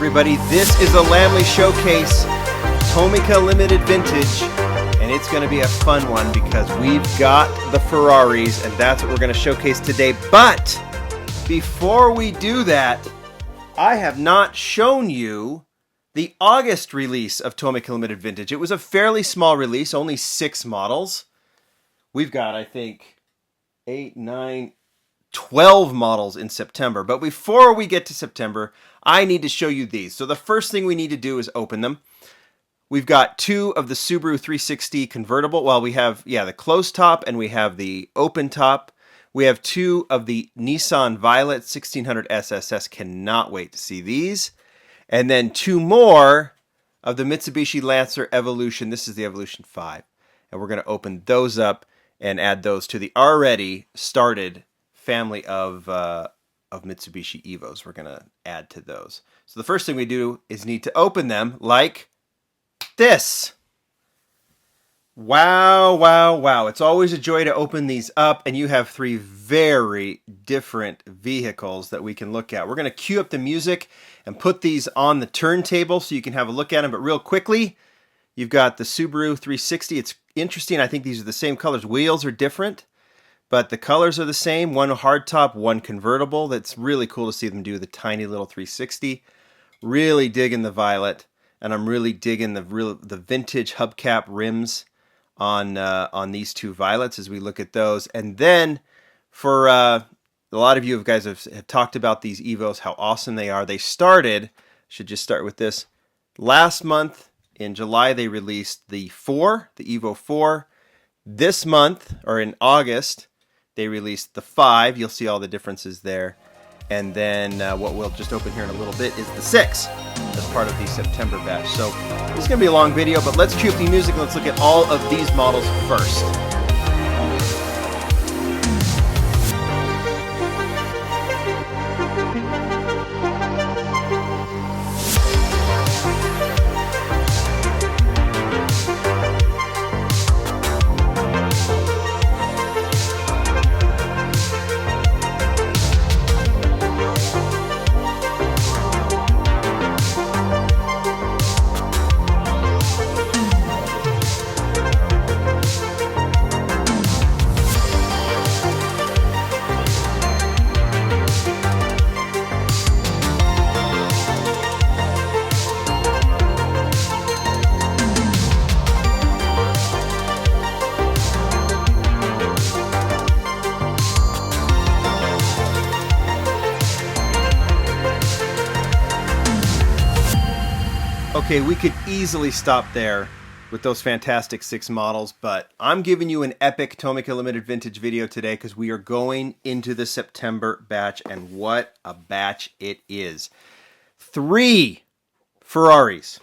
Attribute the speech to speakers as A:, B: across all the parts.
A: everybody, this is a Lamley showcase, Tomica Limited Vintage, and it's going to be a fun one because we've got the Ferraris, and that's what we're going to showcase today. But before we do that, I have not shown you the August release of Tomica Limited Vintage. It was a fairly small release, only 6 models. We've got, I think, 8, 9, 12 models in September. But before we get to September, I need to show you these. So the first thing we need to do is open them. We've got 2 of the Subaru 360 convertible. Well, we have, the closed top and we have the open top. We have 2 of the Nissan Violet 1600 SSS. Cannot wait to see these. And then 2 more of the Mitsubishi Lancer Evolution. This is the Evolution 5. And we're going to open those up and add those to the already started family of Mitsubishi Evos. We're going to add to those. So the first thing we do is need to open them like this. Wow, wow, wow. It's always a joy to open these up, and you have 3 very different vehicles that we can look at. We're going to cue up the music and put these on the turntable so you can have a look at them, but real quickly, you've got the Subaru 360. It's interesting. I think these are the same colors. Wheels are different, but the colors are the same. One hardtop, one convertible. That's really cool to see them do the tiny little 360. Really digging the Violet, and I'm really digging the vintage hubcap rims on these 2 Violets as we look at those. And then for a lot of you guys have talked about these Evos, how awesome they are. They started, should just start with this, last month in July they released the Evo 4. This month, or in August, they released the 5. You'll see all the differences there. And then what we'll just open here in a little bit is the 6 as part of the September batch. So this is going to be a long video, but let's cue up the music and let's look at all of these models first. Okay, we could easily stop there with those fantastic 6 models, but I'm giving you an epic Tomica Limited Vintage video today because we are going into the September batch, and what a batch it is. 3 Ferraris.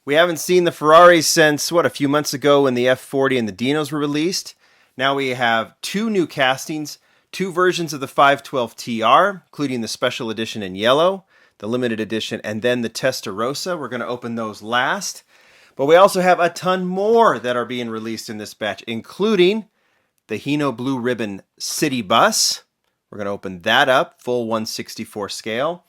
A: We haven't seen the Ferraris since, a few months ago when the F40 and the Dinos were released. Now we have 2 new castings, 2 versions of the 512 TR, including the special edition in yellow, the limited edition, and then the Testarossa. We're going to open those last. But we also have a ton more that are being released in this batch, including the Hino Blue Ribbon City Bus. We're going to open that up, full 1/64 scale.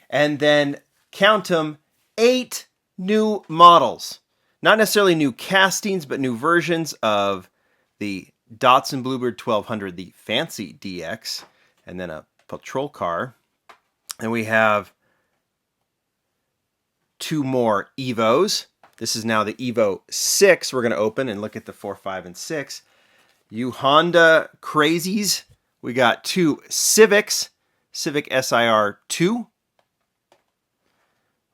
A: And then, count them, 8 new models. Not necessarily new castings, but new versions of the Datsun Bluebird 1200, the fancy DX, and then a patrol car. And we have 2 more Evos. This is now the Evo 6. We're going to open and look at the 4, 5, and 6. You Honda crazies. We got 2 Civics. Civic SIR 2.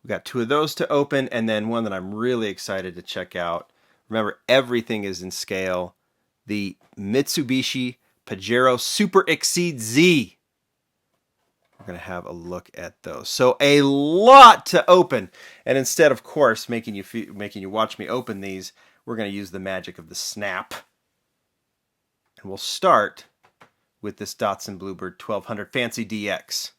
A: We got 2 of those to open, and then one that I'm really excited to check out. Remember, everything is in scale. The Mitsubishi Pajeros Super Exceed Z. We're going to have a look at those. So a lot to open. And instead, of course, making you watch me open these, we're going to use the magic of the snap. And we'll start with this Datsun Bluebird 1200 Fancy DX.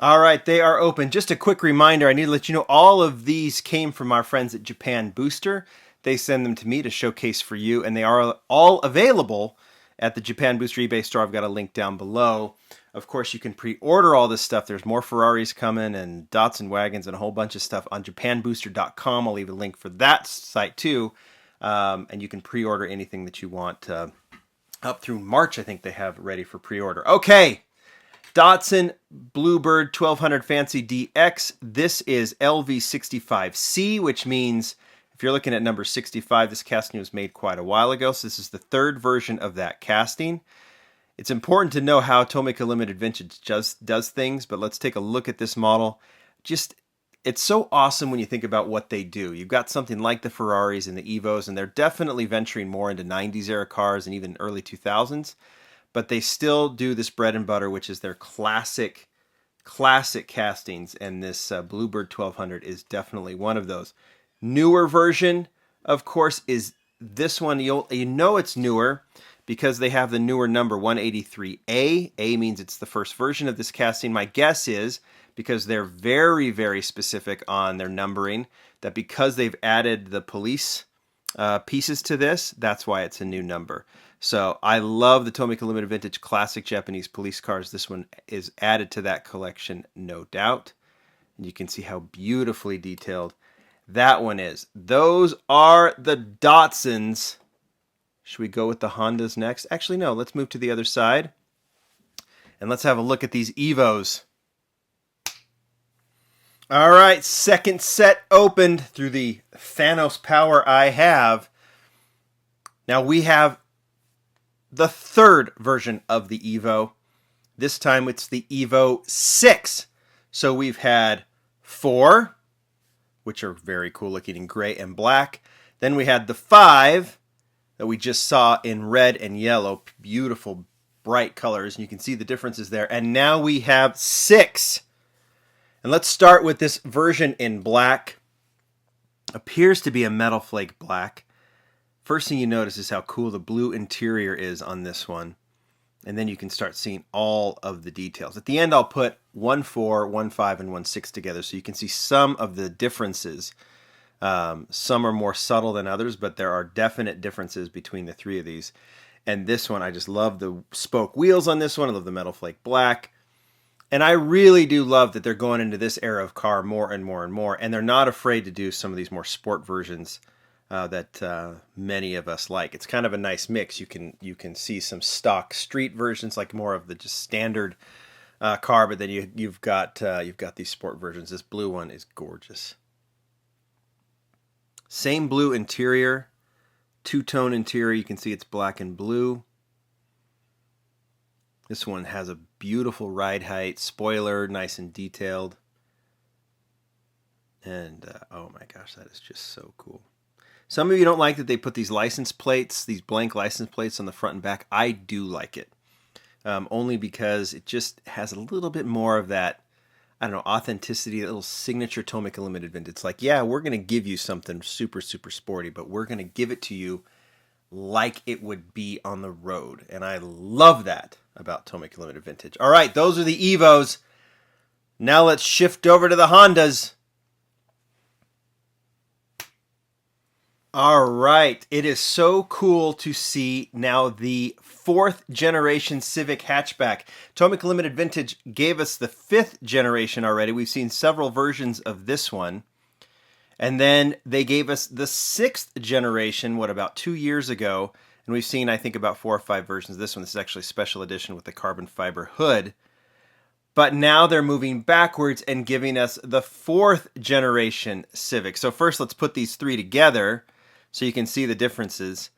A: All right, they are open. Just a quick reminder, I need to let you know all of these came from our friends at Japan Booster. They send them to me to showcase for you, and they are all available at the Japan Booster eBay store. I've got a link down below. Of course, you can pre-order all this stuff. There's more Ferraris coming and Datsun wagons and a whole bunch of stuff on japanbooster.com. I'll leave a link for that site too. And you can pre-order anything that you want up through March. I think they have ready for pre-order. Okay, Datsun Bluebird 1200 Fancy DX. This is LV65C, which means if you're looking at number 65, this casting was made quite a while ago. So this is the third version of that casting. It's important to know how Tomica Limited Vintage does things, but let's take a look at this model. It's so awesome when you think about what they do. You've got something like the Ferraris and the Evos, and they're definitely venturing more into 90s era cars and even early 2000s, but they still do this bread and butter, which is their classic castings, and this Bluebird 1200 is definitely one of those. Newer version, of course, is this one. You know it's newer because they have the newer number 183A. A means it's the first version of this casting. My guess is, because they're very, very specific on their numbering, that because they've added the police pieces to this, that's why it's a new number. So I love the Tomica Limited Vintage classic Japanese police cars. This one is added to that collection, no doubt. And you can see how beautifully detailed that one is. Those are the Datsuns. Should we go with the Hondas next? Actually, no. Let's move to the other side. And let's have a look at these Evos. All right, second set opened through the Thanos power I have. Now we have the third version of the Evo. This time it's the Evo 6. So we've had 4, which are very cool looking in gray and black. Then we had the 5 that we just saw in red and yellow. Beautiful, bright colors. And you can see the differences there. And now we have 6. And let's start with this version in black. Appears to be a metal flake black. First thing you notice is how cool the blue interior is on this one. And then you can start seeing all of the details. At the end, I'll put 1.4, 1.5, and 1.6 together so you can see some of the differences. Some are more subtle than others, but there are definite differences between the three of these. And this one, I just love the spoke wheels on this one. I love the metal flake black. And I really do love that they're going into this era of car more and more and more. And they're not afraid to do some of these more sport versions that many of us like. It's kind of a nice mix. You can see some stock street versions, like more of the just standard car, but then you've got these sport versions. This blue one is gorgeous. Same blue interior, two-tone interior. You can see it's black and blue. This one has a beautiful ride height, spoiler, nice and detailed. And oh my gosh, that is just so cool. Some of you don't like that they put these license plates, these blank license plates on the front and back. I do like it, only because it just has a little bit more of that, I don't know, authenticity, a little signature Tomica Limited Vintage. It's like, yeah, we're going to give you something super, super sporty, but we're going to give it to you like it would be on the road. And I love that about Tomica Limited Vintage. All right, those are the Evos. Now let's shift over to the Hondas. All right, it is so cool to see now the 4th generation Civic hatchback. Tomica Limited Vintage gave us the 5th generation already. We've seen several versions of this one. And then they gave us the 6th generation, about 2 years ago. And we've seen, I think, about 4 or 5 versions of this one. This is actually a special edition with the carbon fiber hood. But now they're moving backwards and giving us the 4th generation Civic. So first, let's put these 3 together so you can see the differences.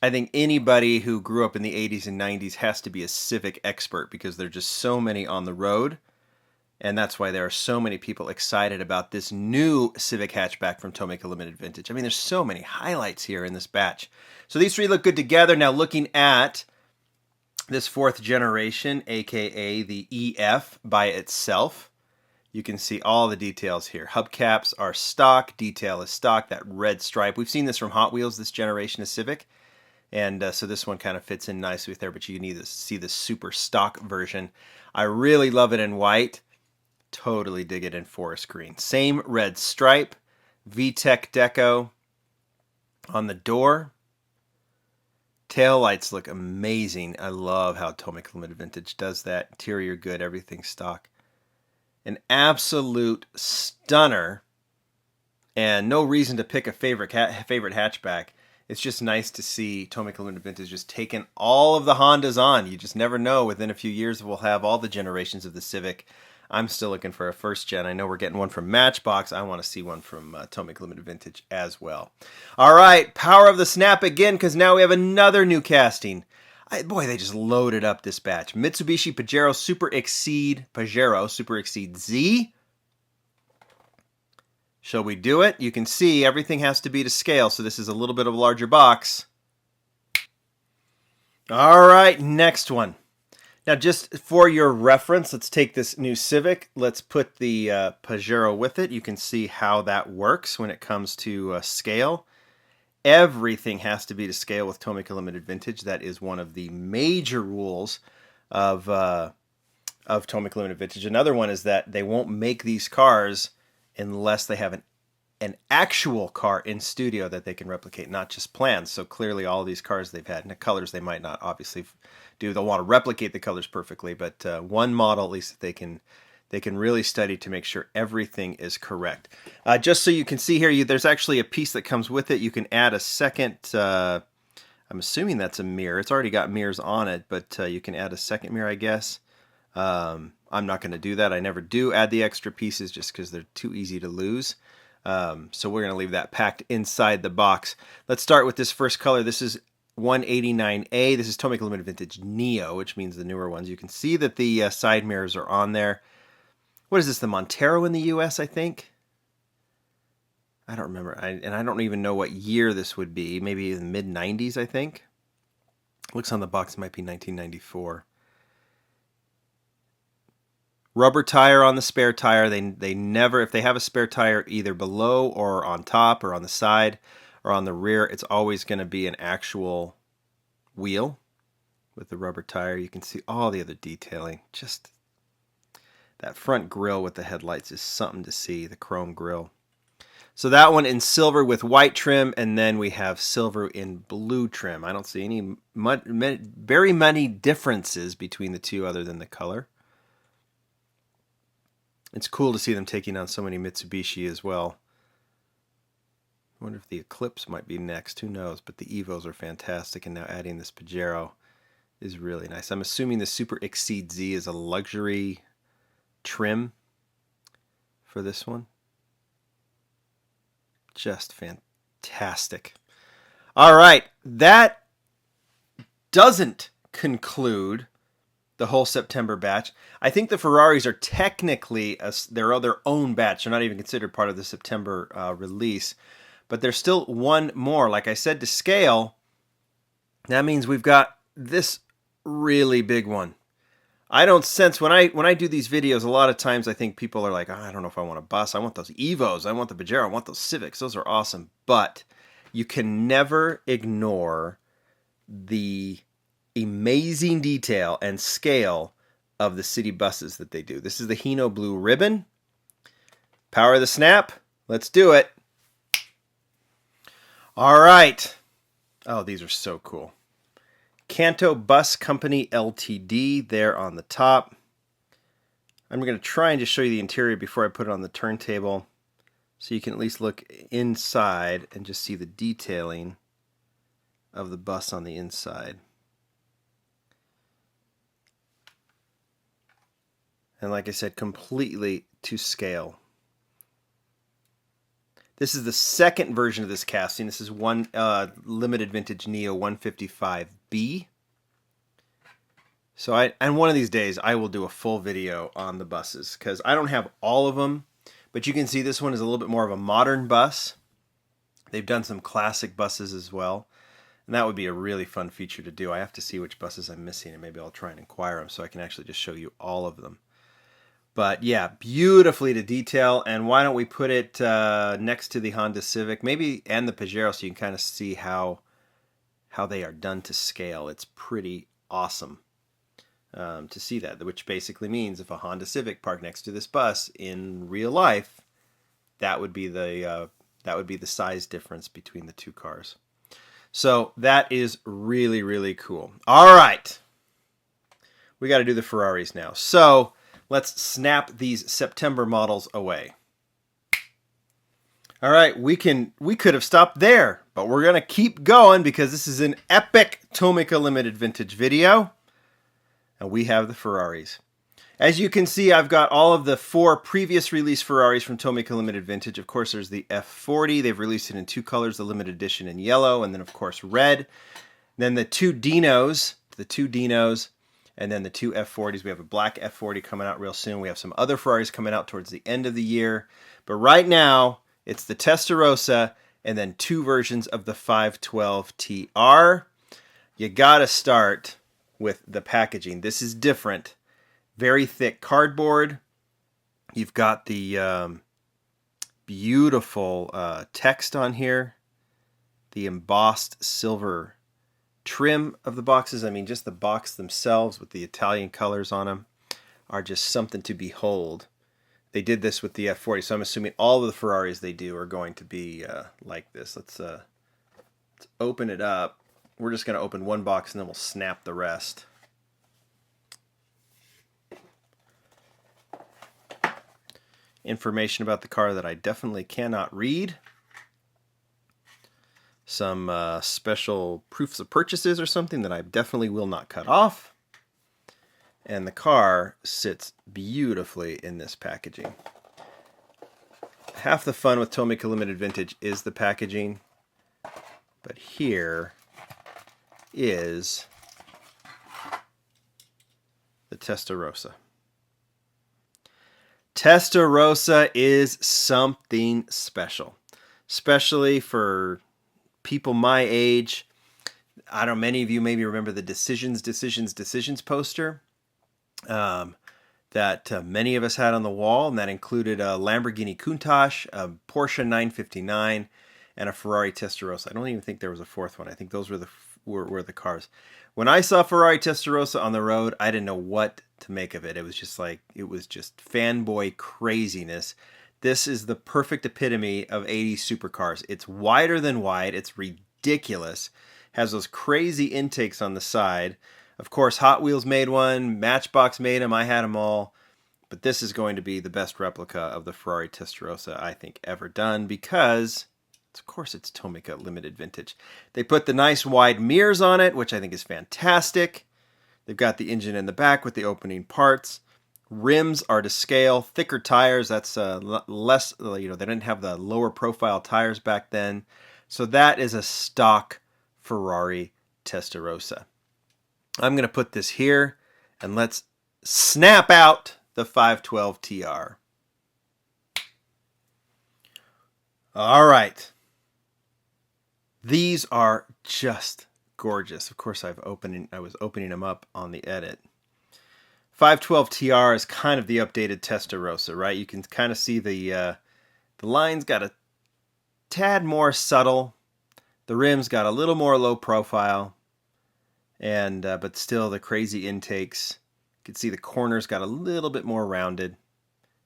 A: I think anybody who grew up in the 80s and 90s has to be a Civic expert because there are just so many on the road. And that's why there are so many people excited about this new Civic hatchback from Tomica Limited Vintage. I mean, there's so many highlights here in this batch. So these 3 look good together. Now looking at this 4th generation, aka the EF by itself, you can see all the details here. Hubcaps are stock, detail is stock, that red stripe. We've seen this from Hot Wheels, this generation of Civic. And so this one kind of fits in nicely with there, but you need to see the super stock version. I really love it in white. Totally dig it in forest green. Same red stripe, VTEC deco on the door. Taillights look amazing. I love how Tomica Limited Vintage does that. Interior good, everything stock. An absolute stunner, and no reason to pick a favorite hatchback. It's just nice to see Tomica Limited Vintage just taking all of the Hondas on. You just never know. Within a few years, we'll have all the generations of the Civic. I'm still looking for a first gen. I know we're getting one from Matchbox. I want to see one from Tomica Limited Vintage as well. All right, power of the snap again, because now we have another new casting. Boy, they just loaded up this batch. Mitsubishi Pajero Super Exceed Z. Shall we do it? You can see everything has to be to scale, so this is a little bit of a larger box. All right, next one. Now, just for your reference, let's take this new Civic. Let's put the Pajero with it. You can see how that works when it comes to scale. Everything has to be to scale with Tomica Limited Vintage. That is one of the major rules of Tomica Limited Vintage. Another one is that they won't make these cars unless they have an actual car in studio that they can replicate, not just plans. So clearly all of these cars they've had, and the colors they might not obviously do. They'll want to replicate the colors perfectly, but one model at least that they can really study to make sure everything is correct. Just so you can see here, there's actually a piece that comes with it. You can add a second, I'm assuming that's a mirror. It's already got mirrors on it, but you can add a second mirror, I guess. I'm not going to do that. I never do add the extra pieces just because they're too easy to lose. So we're going to leave that packed inside the box. Let's start with this first color. This is 189A. This is Tomica Limited Vintage Neo, which means the newer ones. You can see that the side mirrors are on there. What is this, the Montero in the US, I think? I don't remember. And I don't even know what year this would be. Maybe in the mid-90s, I think. Looks on the box, it might be 1994. Rubber tire on the spare tire. They never, if they have a spare tire either below or on top or on the side or on the rear, it's always going to be an actual wheel with the rubber tire. You can see all the other detailing. Just that front grille with the headlights is something to see, the chrome grille. So that one in silver with white trim, and then we have silver in blue trim. I don't see any very many differences between the two other than the color. It's cool to see them taking on so many Mitsubishi as well. I wonder if the Eclipse might be next. Who knows? But the Evos are fantastic, and now adding this Pajero is really nice. I'm assuming the Super Exceed Z is a luxury trim for this one. Just fantastic. All right, that doesn't conclude the whole September batch. I think the Ferraris are technically their own batch. They're not even considered part of the September release. But there's still one more. Like I said, to scale, that means we've got this really big one. I don't sense, when I do these videos, a lot of times I think people are like, oh, I don't know if I want a bus. I want those Evos. I want the Pajero. I want those Civics. Those are awesome. But you can never ignore the amazing detail and scale of the city buses that they do. This is the Hino Blue Ribbon. Power of the snap. Let's do it. All right. Oh, these are so cool. Kanto Bus Company Ltd. there on the top. I'm going to try and just show you the interior before I put it on the turntable so you can at least look inside and just see the detailing of the bus on the inside. And like I said, completely to scale. This is the second version of this casting. This is one Limited Vintage Neo 155B. So and one of these days I will do a full video on the buses because I don't have all of them, but you can see this one is a little bit more of a modern bus. They've done some classic buses as well, and that would be a really fun feature to do. I have to see which buses I'm missing, and maybe I'll try and inquire them so I can actually just show you all of them. But yeah, beautifully to detail. And why don't we put it next to the Honda Civic, maybe, and the Pajero, so you can kind of see how they are done to scale. It's pretty awesome to see that, which basically means if a Honda Civic parked next to this bus in real life, that would be the size difference between the two cars. So that is really, really cool. All right. We got to do the Ferraris now. So let's snap these September models away. All right, we could have stopped there, but we're going to keep going because this is an epic Tomica Limited Vintage video. And we have the Ferraris. As you can see, I've got all of the 4 previous release Ferraris from Tomica Limited Vintage. Of course, there's the F40. They've released it in 2 colors, the limited edition in yellow, and then, of course, red. Then the 2 Dinos, and then the 2 F40s. We have a black F40 coming out real soon. We have some other Ferraris coming out towards the end of the year. But right now, it's the Testarossa and then 2 versions of the 512 TR. You got to start with the packaging. This is different. Very thick cardboard. You've got the beautiful text on here. The embossed silver trim of the boxes. I mean, just the box themselves with the Italian colors on them are just something to behold. They did this with the F40, so I'm assuming all of the Ferraris they do are going to be like this. Let's open it up. We're just going to open one box and then we'll snap the rest. Information about the car that I definitely cannot read. Some special proofs of purchases or something that I definitely will not cut off. And the car sits beautifully in this packaging. Half the fun with Tomica Limited Vintage is the packaging. But here is the Testarossa. Testarossa is something special, especially for people my age. I don't know, many of you maybe remember the Decisions poster that many of us had on the wall, and that included a Lamborghini Countach, a Porsche 959, and a Ferrari Testarossa. I don't even think there was a 4th one. I think those were the cars. When I saw Ferrari Testarossa on the road, I didn't know what to make of it. It was just fanboy craziness. This is the perfect epitome of 80s supercars. It's wider than wide. It's ridiculous. Has those crazy intakes on the side. Of course, Hot Wheels made one. Matchbox made them. I had them all. But this is going to be the best replica of the Ferrari Testarossa I think ever done because, of course, it's Tomica Limited Vintage. They put the nice wide mirrors on it, which I think is fantastic. They've got the engine in the back with the opening parts. Rims are to scale. Thicker tires. That's less, they didn't have the lower profile tires back then. So that is a stock Ferrari Testarossa. I'm going to put this here and let's snap out the 512 TR. All right. These are just gorgeous. Of course, I was opening them up on the edit. 512 TR is kind of the updated Testarossa, right? You can kind of see the lines got a tad more subtle. The rims got a little more low profile, and but still the crazy intakes. You can see the corners got a little bit more rounded,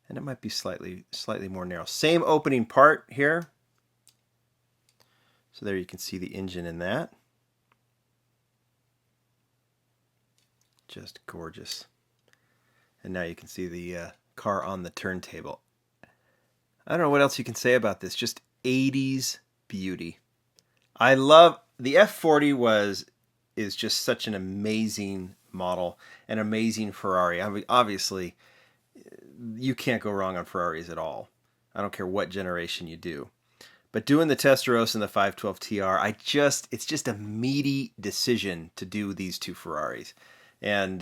A: and it might be slightly more narrow. Same opening part here. So there you can see the engine in that. Just gorgeous. And now you can see the car on the turntable. I don't know what else you can say about this. Just 80s beauty. I love the F40 is just such an amazing model, an amazing Ferrari. I mean, obviously, you can't go wrong on Ferraris at all. I don't care what generation you do. But doing the Testarossa and the 512 TR, it's just a meaty decision to do these 2 Ferraris. And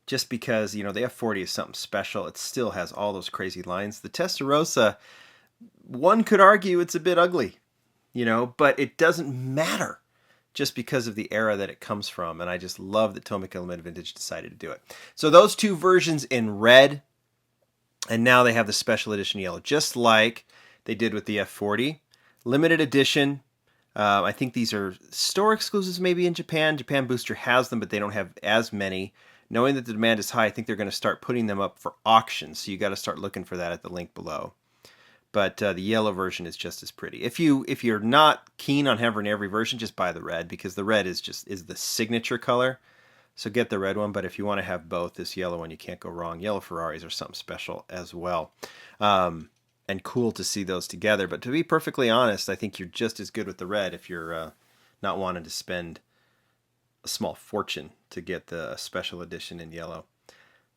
A: just because, the F40 is something special, it still has all those crazy lines. The Testarossa, one could argue it's a bit ugly, but it doesn't matter just because of the era that it comes from. And I just love that Tomica Limited Vintage decided to do it. So those 2 versions in red, and now they have the special edition yellow, just like they did with the F40. Limited edition. I think these are store exclusives maybe in Japan. Japan Booster has them, but they don't have as many. Knowing that the demand is high, I think they're going to start putting them up for auction. So you got to start looking for that at the link below. But the yellow version is just as pretty. If you're not keen on having every version, just buy the red, because the red is the signature color. So get the red one. But if you want to have both, this yellow one, you can't go wrong. Yellow Ferraris are something special as well. And cool to see those together. But to be perfectly honest, I think you're just as good with the red if you're not wanting to spend a small fortune to get the special edition in yellow.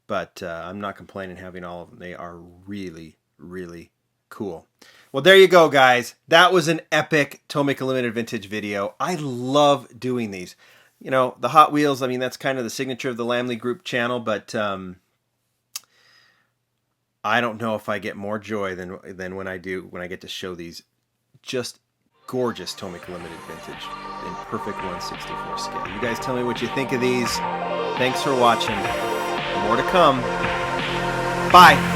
A: But I'm not complaining having all of them. They are really, really cool. Well, there you go, guys. That was an epic Tomica Limited Vintage video. I love doing these. You know, the Hot Wheels, I mean, that's kind of the signature of the Lamley Group channel, but I don't know if I get more joy than when I get to show these just gorgeous Tomica Limited Vintage in perfect 1/64 scale. You guys tell me what you think of these. Thanks for watching. More to come. Bye.